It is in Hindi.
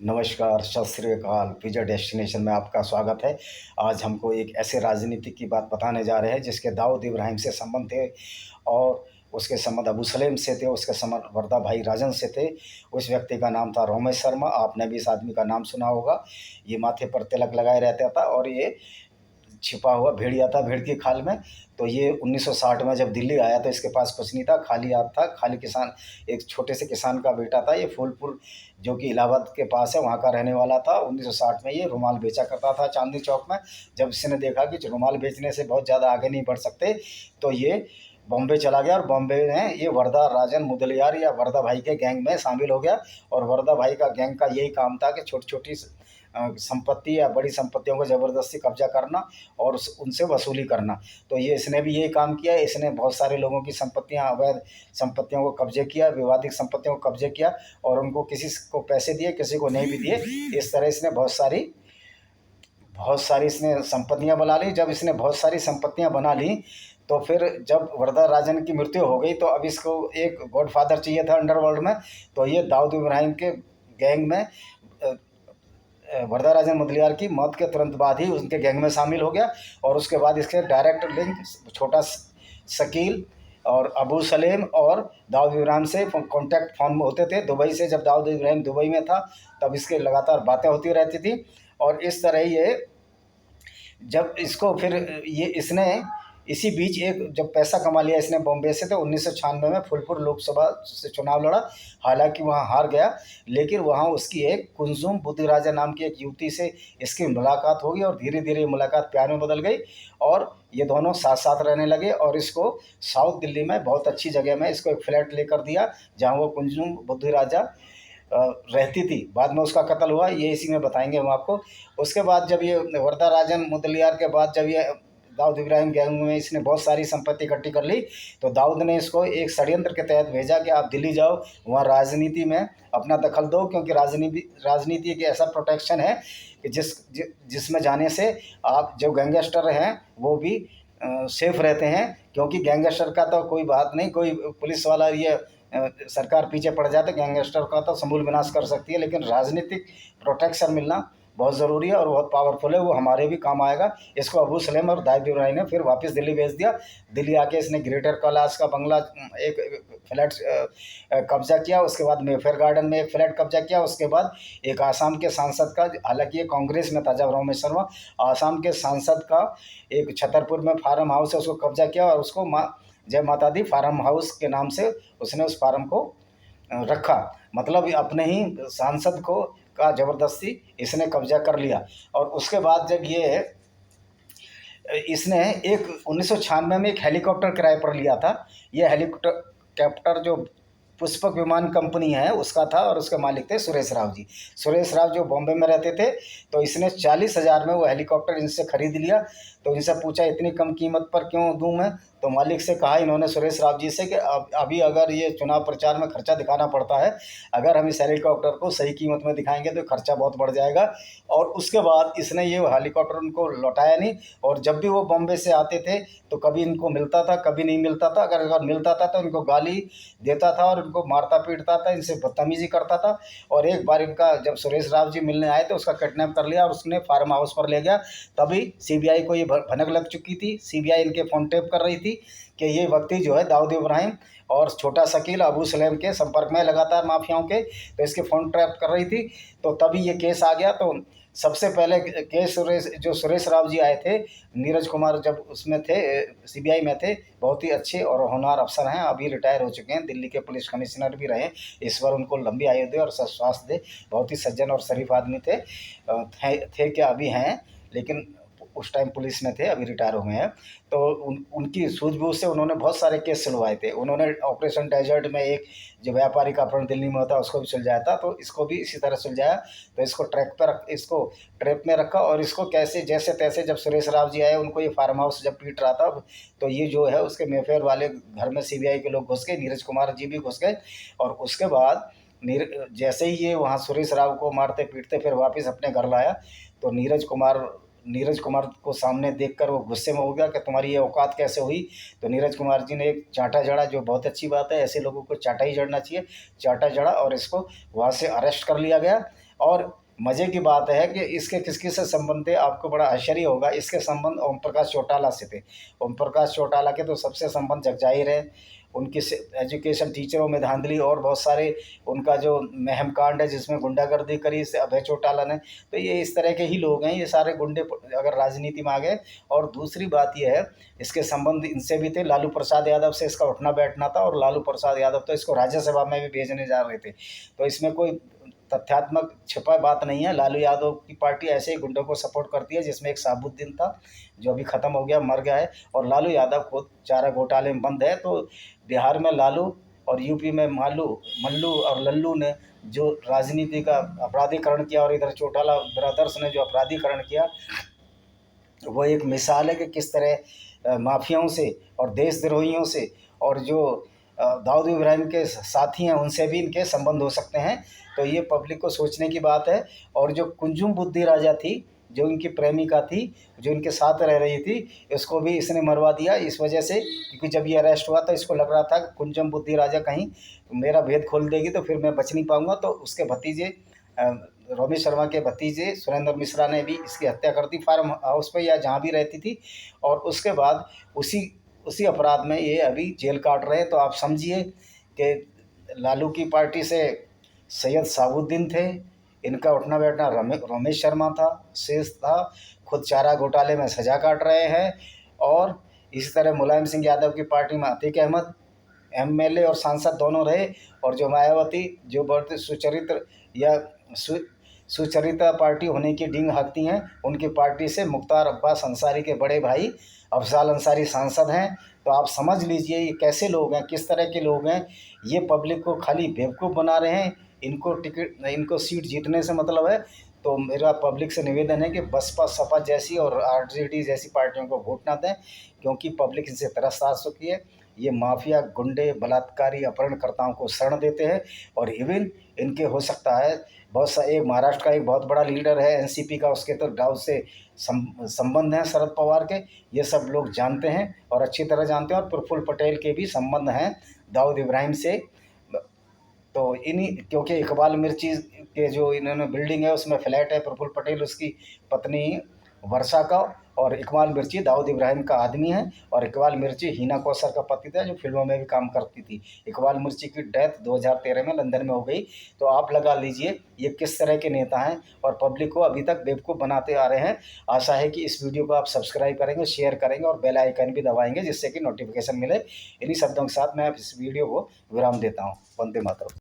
नमस्कार, सत श्री अकाल। पिज़्ज़ा डेस्टिनेशन में आपका स्वागत है। आज हमको एक ऐसे राजनीति की बात बताने जा रहे हैं जिसके दाऊद इब्राहिम से संबंध थे और उसके संबंध अबू सलेम से थे, उसके संबंध वर्दा भाई राजन से थे। उस व्यक्ति का नाम था रोमेश शर्मा। आपने भी इस आदमी का नाम सुना होगा। ये माथे पर तिलक लगाए रहता था और ये छिपा हुआ भेड़िया था भेड़ की खाल में। तो ये 1960 में जब दिल्ली आया तो इसके पास कुछ नहीं था, खाली हाथ था, खाली किसान, एक छोटे से किसान का बेटा था। ये फूलपुर जो कि इलाहाबाद के पास है, वहाँ का रहने वाला था। 1960 में ये रुमाल बेचा करता था चांदनी चौक में। जब इसने देखा कि रुमाल बेचने से बहुत ज़्यादा आगे नहीं बढ़ सकते, तो ये बॉम्बे चला गया और बॉम्बे में ये वर्दा राजन मुदलियार या वर्दा भाई के गैंग में शामिल हो गया। और वर्दा भाई का गैंग का यही काम था कि छोटी छोटी संपत्ति या बड़ी संपत्तियों को ज़बरदस्ती कब्जा करना और उनसे वसूली करना। तो ये इसने भी यही काम किया। इसने बहुत सारे लोगों की संपत्तियां, अवैध संपत्तियों को कब्जे किया, विवादित संपत्तियों को कब्जे किया और उनको किसी को पैसे दिए, किसी को नहीं भी दिए। इस तरह इसने बहुत सारी इसने संपत्तियां बना ली। जब इसने बहुत सारी संपत्तियां बना ली तो फिर जब वर्दा राजन की मृत्यु हो गई तो अब इसको एक गॉडफादर चाहिए था अंडरवर्ल्ड में। तो ये दाऊद इब्राहिम के गैंग में वर्दा राजन मुदलियार की मौत के तुरंत बाद ही उनके गैंग में शामिल हो गया। और उसके बाद इसके डायरेक्ट लिंक छोटा शकील और अबू सलेम और दाऊद इब्राहिम से कॉन्टैक्ट फ़ोन में होते थे दुबई से। जब दाऊद इब्राहिम दुबई में था तब इसके लगातार बातें होती रहती थी। और इस तरह ये जब इसको फिर ये इसने इसी बीच एक जब पैसा कमा लिया इसने बॉम्बे से, तो 1996 में फूलपुर लोकसभा से चुनाव लड़ा। हालांकि वहाँ हार गया, लेकिन वहाँ उसकी एक कुंजुम बुद्धिराजा नाम की एक युवती से इसकी मुलाकात होगी और धीरे धीरे मुलाकात प्यार में बदल गई और ये दोनों साथ साथ रहने लगे। और इसको साउथ दिल्ली में बहुत अच्छी जगह में इसको एक फ्लैट लेकर दिया जहाँ वो कुंजुम बुद्धिराजा रहती थी। बाद में उसका कत्ल हुआ, ये इसी में बताएंगे हम आपको। उसके बाद जब ये वर्दा राजन मुदलियार के बाद जब ये दाऊद इब्राहिम गैंग में इसने बहुत सारी संपत्ति इकट्ठी कर ली, तो दाऊद ने इसको एक षड्यंत्र के तहत भेजा कि आप दिल्ली जाओ, वहाँ राजनीति में अपना दखल दो, क्योंकि राजनीति एक ऐसा प्रोटेक्शन है कि जिसमें जाने से आप जो गैंगस्टर हैं वो भी सेफ रहते हैं। क्योंकि गैंगस्टर का तो कोई बात नहीं, कोई पुलिस वाला ये सरकार पीछे पड़ जाए तो गैंगस्टर का तो समूल विनाश कर सकती है, लेकिन राजनीतिक प्रोटेक्शन मिलना बहुत ज़रूरी है और बहुत पावरफुल है। वो हमारे भी काम आएगा। इसको अबू सलेम और दाऊद इब्राहिम ने फिर वापस दिल्ली भेज दिया। दिल्ली आके इसने ग्रेटर कैलाश का बंगला एक फ्लैट कब्जा किया। उसके बाद मेफेयर गार्डन में एक फ्लैट कब्जा किया। उसके बाद एक आसाम के सांसद का, हालांकि ये कांग्रेस में था जब रोमेश शर्मा, आसाम के सांसद का एक छतरपुर में फार्म हाउस है उसको कब्जा किया और उसको जय माता दी फार्म हाउस के नाम से उसने उस फार्म को रखा। मतलब अपने ही सांसद को का ज़बरदस्ती इसने कब्जा कर लिया। और उसके बाद जब ये इसने एक 1996 में एक हेलीकॉप्टर किराए पर लिया था। ये हेलीकॉप्टर जो पुष्पक विमान कंपनी है उसका था और उसके मालिक थे सुरेश राव जी। सुरेश राव जो बॉम्बे में रहते थे, तो इसने 40,000 में वो हेलीकॉप्टर इनसे खरीद लिया। तो इनसे पूछा इतनी कम कीमत पर क्यों दूं मैं, तो मालिक से कहा इन्होंने सुरेश राव जी से कि अभी अगर ये चुनाव प्रचार में खर्चा दिखाना पड़ता है, अगर हम इस हेलीकॉप्टर को सही कीमत में दिखाएंगे तो खर्चा बहुत बढ़ जाएगा। और उसके बाद इसने ये हेलीकॉप्टर उनको लौटाया नहीं। और जब भी वो बॉम्बे से आते थे तो कभी इनको मिलता था, कभी नहीं मिलता था। अगर मिलता था तो इनको गाली देता था और इनको मारता पीटता था, इनसे बदतमीजी करता था। और एक बार इनका जब सुरेश राव जी मिलने आए तो उसका किडनैप कर लिया और उसने फार्म हाउस पर ले गया। तभी सीबीआई को ये भनक लग चुकी थी। सीबीआई इनके फ़ोन टेप कर रही थी कि ये व्यक्ति जो है दाऊद इब्राहिम और छोटा शकील अबू सलेम के संपर्क में लगातार माफियाओं के, तो इसके फ़ोन ट्रैप कर रही थी। तो तभी ये केस आ गया। तो सबसे पहले केस सुरेश राव जी आए थे, नीरज कुमार जब उसमें थे, सीबीआई में थे, बहुत ही अच्छे और होनहार अफसर हैं, अभी रिटायर हो चुके हैं, दिल्ली के पुलिस कमिश्नर भी रहे। ईश्वर उनको लंबी आयु दे और स्वास्थ्य दे। बहुत ही सज्जन और शरीफ आदमी थे क्या अभी हैं, लेकिन उस टाइम पुलिस में थे, अभी रिटायर हो गए हैं। तो उनकी सूझबूझ से उन्होंने बहुत सारे केस सुलवाए थे। उन्होंने ऑपरेशन डेजर्ट में एक जो व्यापारी का अपहरण दिल्ली में होता उसको भी सुलझाया था, तो इसको भी इसी तरह सुलझाया। तो इसको ट्रैप में रखा और इसको कैसे जैसे तैसे जब सुरेश राव जी आए, उनको ये फार्म हाउस जब पीट रहा था, तो ये जो है उसके मेफेयर वाले घर में सीबीआई के लोग घुस गए, नीरज कुमार जी भी घुस गए। और उसके बाद जैसे ही ये वहाँ सुरेश राव को मारते पीटते फिर वापस अपने घर लाया, तो नीरज कुमार को सामने देखकर वो गुस्से में हो गया कि तुम्हारी ये औकात कैसे हुई। तो नीरज कुमार जी ने एक चांटा जड़ा, जो बहुत अच्छी बात है, ऐसे लोगों को चांटा ही जड़ना चाहिए। चांटा जड़ा और इसको वहाँ से अरेस्ट कर लिया गया। और मज़े की बात है कि इसके किस किस से संबंध थे, आपको बड़ा आश्चर्य होगा। इसके संबंध ओम प्रकाश चौटाला से थे। ओम प्रकाश चौटाला के तो सबसे संबंध जगजाहिर है। उनकी एजुकेशन टीचरों में धांधली और बहुत सारे उनका जो महम कांड है जिसमें गुंडागर्दी करी से अभय चौटाला ने, तो ये इस तरह के ही लोग हैं, ये सारे गुंडे अगर राजनीति में आ गए। और दूसरी बात ये है, इसके संबंध इनसे भी थे, लालू प्रसाद यादव से इसका उठना बैठना था, और लालू प्रसाद यादव तो इसको राज्यसभा में भी भेजने जा रहे थे। तो इसमें कोई तथ्यात्मक छिपा बात नहीं है। लालू यादव की पार्टी ऐसे ही गुंडों को सपोर्ट करती है, जिसमें एक साबुद्दीन था जो अभी ख़त्म हो गया, मर गया है, और लालू यादव खुद चारा घोटाले में बंद है। तो बिहार में लालू और यूपी में मल्लू और लल्लू ने जो राजनीति का अपराधीकरण किया, और इधर चौटाला ब्रदर्स ने जो अपराधीकरण किया, वो एक मिसाल है कि किस तरह माफियाओं से और देशद्रोहियों से और जो दाऊद इब्राहिम के साथी हैं उनसे भी इनके संबंध हो सकते हैं। तो ये पब्लिक को सोचने की बात है। और जो कुंजुम बुद्धि राजा थी, जो इनकी प्रेमिका थी, जो इनके साथ रह रही थी, इसको भी इसने मरवा दिया इस वजह से, क्योंकि जब ये अरेस्ट हुआ तो इसको लग रहा था कि कुंजम बुद्धि राजा कहीं मेरा भेद खोल देगी तो फिर मैं बच नहीं पाऊंगा। तो उसके भतीजे रोमित शर्मा के भतीजे सुरेंद्र मिश्रा ने भी इसकी हत्या कर दी फार्म हाउस पे या जहाँ भी रहती थी। और उसके बाद उसी अपराध में ये अभी जेल काट रहे हैं। तो आप समझिए कि लालू की पार्टी से सैयद साबुद्दीन थे, इनका उठना बैठना रमेश शर्मा था, शेष था, खुद चारा घोटाले में सजा काट रहे हैं। और इसी तरह मुलायम सिंह यादव की पार्टी में अतीक अहमद एमएलए और सांसद दोनों रहे। और जो मायावती जो बहुत सुचरित्र या सुचरिता पार्टी होने की डींग हाँकती हैं, उनकी पार्टी से मुख्तार अब्बास अंसारी के बड़े भाई अफजाल अंसारी सांसद हैं। तो आप समझ लीजिए ये कैसे लोग हैं, किस तरह के लोग हैं। ये पब्लिक को खाली बेवकूफ़ बना रहे हैं। इनको सीट जीतने से मतलब है। तो मेरा पब्लिक से निवेदन है कि बसपा सपा जैसी और आरजेडी जैसी पार्टियों को वोट ना दें, क्योंकि पब्लिक इनसे त्रस्त आ चुकी है। ये माफिया गुंडे बलात्कारी अपहरणकर्ताओं को शरण देते हैं। और इवन इनके हो सकता है बहुत सा, एक महाराष्ट्र का एक बहुत बड़ा लीडर है एनसीपी का, उसके तो दाऊद से संबंध हैं शरद पवार के, ये सब लोग जानते हैं और अच्छी तरह जानते हैं। और प्रफुल्ल पटेल के भी संबंध हैं दाऊद इब्राहिम से। तो इन्हीं, क्योंकि इकबाल मिर्ची के जो इन्होंने बिल्डिंग है उसमें फ्लैट है, प्रफुल्ल पटेल उसकी पत्नी वर्षा का, और इकबाल मिर्ची दाऊद इब्राहिम का आदमी है। और इकबाल मिर्ची हिना कौसर का पति था जो फिल्मों में भी काम करती थी। इकबाल मिर्ची की डेथ 2013 में लंदन में हो गई। तो आप लगा लीजिए ये किस तरह के नेता हैं और पब्लिक को अभी तक बेवकूफ़ बनाते आ रहे हैं। आशा है कि इस वीडियो को आप सब्सक्राइब करेंगे, शेयर करेंगे और बेल आइकन भी दबाएंगे, जिससे कि नोटिफिकेशन मिले। इन्हीं शब्दों के साथ मैं इस वीडियो को विराम देता हूँ। वंदे मातरम।